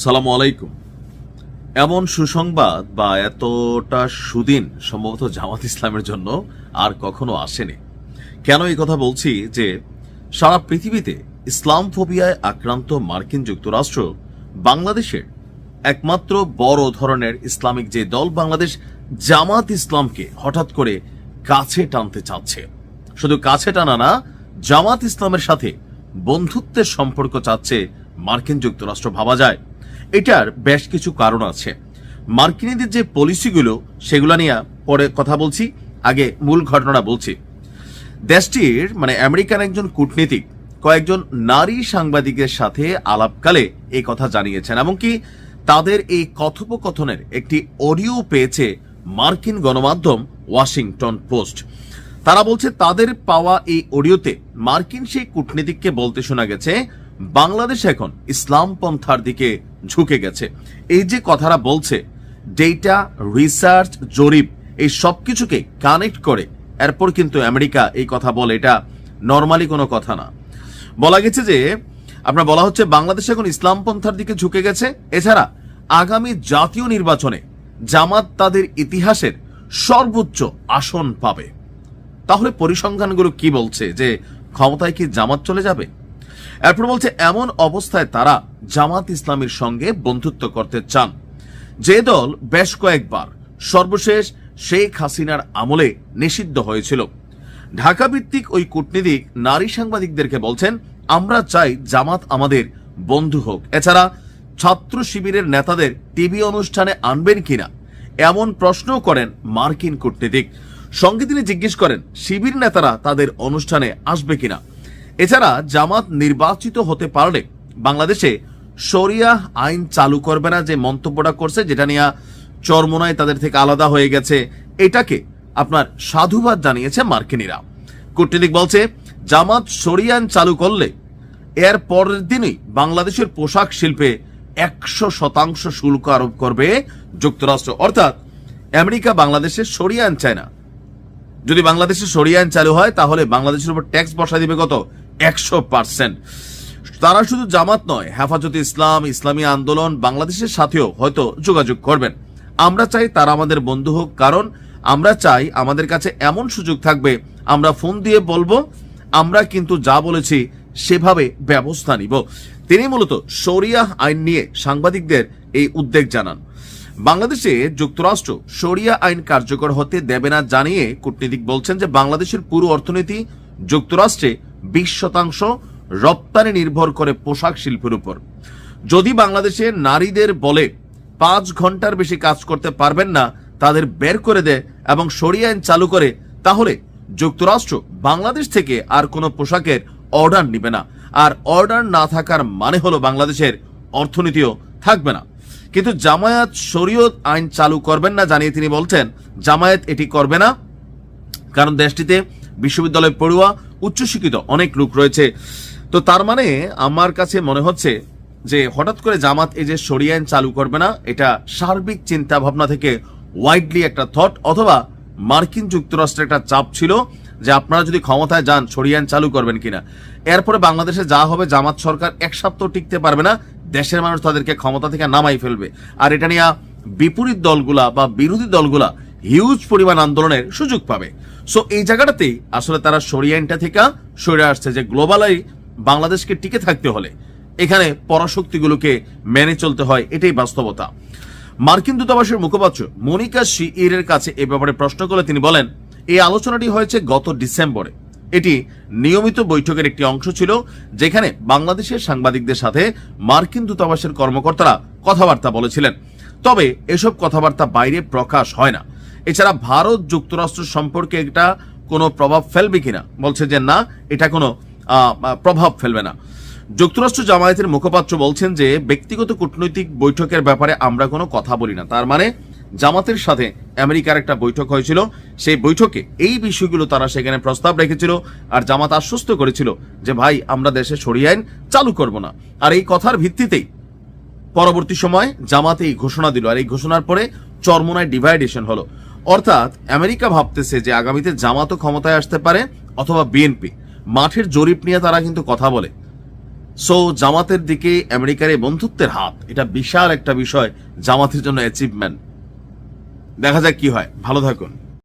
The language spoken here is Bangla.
সালামু আলাইকুম। এমন সুসংবাদ বা এতটা সুদিন সম্ভবত জামাত ইসলামের জন্য আর কখনো আসেনি। কেন এই কথা বলছি? যে সারা পৃথিবীতে ইসলাম ফোবিয়ায় আক্রান্ত মার্কিন যুক্তরাষ্ট্র বাংলাদেশের একমাত্র বড় ধরনের ইসলামিক যে দল বাংলাদেশ জামাত ইসলামকে হঠাৎ করে কাছে টানতে চাচ্ছে। শুধু কাছে টানা না, জামাত ইসলামের সাথে বন্ধুত্বের সম্পর্ক চাচ্ছে মার্কিন যুক্তরাষ্ট্র। ভাবা যায় এটার বেশ কিছু কারণ আছে। মার্কিনীদের যে পলিসিগুলো সেগুলো নিয়ে পরে কথা বলছি, আগে মূল ঘটনাটা বলছি। দেশটির আমেরিকান একজন কূটনীতিক কয়েকজন নারী সাংবাদিকের সাথে আলাপকালে এই কথা জানিয়েছেন, এমনকি তাদের এই কথোপকথনের একটি অডিও পেয়েছে মার্কিন গণমাধ্যম ওয়াশিংটন পোস্ট। তারা বলছে তাদের পাওয়া এই অডিওতে মার্কিন সেই কূটনীতিককে বলতে শোনা গেছে বাংলাদেশ এখন ইসলাম পন্থার দিকে ঝুঁকে গেছে। এই যে কথাটা বলছে, ডেটা, রিসার্চ, জরিপ, এই সব কিছুকে কানেক্ট করে এরপর কিন্তু আমেরিকা এই কথা বলে। এটা নর্মালি কোনো কথা না। বলা গেছে যে বলা হচ্ছে বাংলাদেশ এখন ইসলাম পন্থার দিকে ঝুঁকে গেছে। এছাড়া আগামী জাতীয় নির্বাচনে জামাত তাদের ইতিহাসের সর্বোচ্চ আসন পাবে। তাহলে পরিসংখ্যানগুলো কি বলছে? যে ক্ষমতায় কি জামাত চলে যাবে? এরপর বলছে এমন অবস্থায় তারা জামাত ইসলামের সঙ্গে বন্ধুত্ব করতে চান, যে দল বেশ কয়েকবার সর্বশেষ শেখ হাসিনার আমলে নিষিদ্ধ হয়েছিল। ঢাকা ভিত্তিক ওই কূটনীতিক নারী সাংবাদিকদেরকে বলছেন, আমরা চাই জামাত আমাদের বন্ধু হোক। এছাড়া ছাত্র শিবিরের নেতাদের টিভি অনুষ্ঠানে আনবেন কিনা এমন প্রশ্নও করেন মার্কিন কূটনীতিক। সঙ্গে তিনি জিজ্ঞেস করেন শিবির নেতারা তাদের অনুষ্ঠানে আসবে কিনা। এছাড়া জামাত নির্বাচিত হতে পারলে বাংলাদেশে শরিয়া আইন চালু করবে না, যে মন্তব্যটা করছে, যেটা নিয়ে চরমোনায় তাদের থেকে আলাদা হয়ে গেছে, এটাকে সাধুবাদ জানিয়েছে মার্কিনীরা। কূটনীতিক বলছে জামাত শরিয়া আইন চালু করলে এর পরের দিনই বাংলাদেশের পোশাক শিল্পে 100% শুল্ক আরোপ করবে যুক্তরাষ্ট্র। অর্থাৎ আমেরিকা বাংলাদেশের শরিয়া আইন চায় না। যদি বাংলাদেশে শরিয়া আইন চালু হয় তাহলে বাংলাদেশের উপর ট্যাক্স বসা দিবে কত? 100%। তারা শুধু জামাত নয়, হেফাজতে ইসলাম, ইসলামী আন্দোলন বাংলাদেশের সাথেও হয়তো যোগাযোগ করবেন। আমরা চাই তারা আমাদের বন্ধু হোক, কারণ আমরা চাই আমাদের কাছে এমন সুযোগ থাকবে আমরা ফোন দিয়ে বলবো আমরা কিন্তু যা বলেছি সেভাবে ব্যবস্থা নিব। তিনি মূলত শরিয়া আইন নিয়ে সাংবাদিকদের এই উদ্বেগ জানান। বাংলাদেশে যুক্তরাষ্ট্র শরিয়া আইন কার্যকর হতে দেবে না জানিয়ে কূটনীতিক বলছেন যে বাংলাদেশের পুরো অর্থনীতি যুক্তরাষ্ট্রে 20% রপ্তানি নির্ভর করে পোশাক শিল্পের উপর। যদি বাংলাদেশে নারীদের বলে 5 ঘন্টার বেশি কাজ করতে পারবেন না, তাদের বের করে দেয় এবং শরিয়া আইন চালু করে, তাহলে যুক্তরাষ্ট্র বাংলাদেশ থেকে আর কোনো পোশাকের অর্ডার নিবে না। আর অর্ডার না থাকার মানে হলো বাংলাদেশের অর্থনীতিও থাকবে না। কিন্তু জামায়াত শরীয়ত আইন চালু করবেন না জানিয়ে তিনি বলছেন জামায়াত এটি করবে না, কারণ দেশটিতে বিশ্ববিদ্যালয় পড়ুয়া, উচ্চশিক্ষিত অনেক লোক রয়েছে। তো তার মানে আমার কাছে মনে হচ্ছে যে হঠাৎ করে জামাত এই যে শরিয়া আইন চালু করবে না, এটা সার্বিক চিন্তা ভাবনা থেকে ওয়াইডলি একটা থট, অথবা মার্কিন যুক্তরাষ্ট্রের একটা চাপ ছিল যে আপনারা যদি ক্ষমতায় যান শরিয়া আইন চালু করবেন কিনা। এরপরে বাংলাদেশে যা হবে, জামাত সরকার 1 সপ্তাহ টিকতে পারবে না, দেশের মানুষ তাদেরকে ক্ষমতা থেকে নামাই ফেলবে। আর এটা নিয়ে বিপরীত দলগুলা বা বিরোধী দলগুলা হিউজ পরিমাণ আন্দোলনের সুযোগ পাবে। সো এই জায়গাটাতেই আসলে তারা শরিয়া আইনটা থেকে সরে আসছে, যে গ্লোবালি বাংলাদেশকে টিকে থাকতে হলে এখানে পরাশক্তিগুলোকে মেনে চলতে হয়, এটাই বাস্তবতা। মার্কিন দূতাবাসের মুখপাত্র মনিকা শিইরের কাছে এ ব্যাপারে প্রশ্ন করলে তিনি বলেন এই আলোচনাটি হয়েছে গত ডিসেম্বরে। এটি নিয়মিত বৈঠকের একটি অংশ ছিল, যেখানে বাংলাদেশের সাংবাদিকদের সাথে মার্কিন দূতাবাসের কর্মকর্তারা কথাবার্তা বলেছিলেন। তবে এসব কথাবার্তা বাইরে প্রকাশ হয় না। এছাড়া ভারত যুক্তরাষ্ট্র সম্পর্কে এটা কোনো প্রভাব ফেলবে কিনা, বলছে যে না, এটা কোনো প্রভাব ফেলবে না। যুক্তরাষ্ট্র জামায়াতের মুখপাত্র বলছেন যে ব্যক্তিগত কূটনৈতিক বৈঠকের ব্যাপারে আমরা কোনো কথা বলি না। তার মানে জামাতের সাথে আমেরিকার একটা বৈঠক হয়েছিল, সেই বৈঠকে এই বিষয়গুলো তারা সেখানে প্রস্তাব রেখেছিল, আর জামাত আশ্বস্ত করেছিল যে ভাই আমরা দেশে শরিয়া আইন চালু করব না। আর এই কথার ভিত্তিতেই পরবর্তী সময় জামাত এই ঘোষণা দিল, আর এই ঘোষণার পরে চরমোনায় ডিভাইডেশন হলো। অর্থাৎ আমেরিকা ভাবতেছে যে আগামীতে জামাতও ক্ষমতায় আসতে পারে অথবা বিএনপি। মাঠের জরিপ নিয়ে তারা কিন্তু কথা বলে, সো জামাতের দিকে আমেরিকার এই বন্ধুত্বের হাত, এটা বিশাল একটা বিষয় জামাতের জন্য অ্যাচিভমেন্ট। দেখা যাক কি হয়। ভালো থাকুন।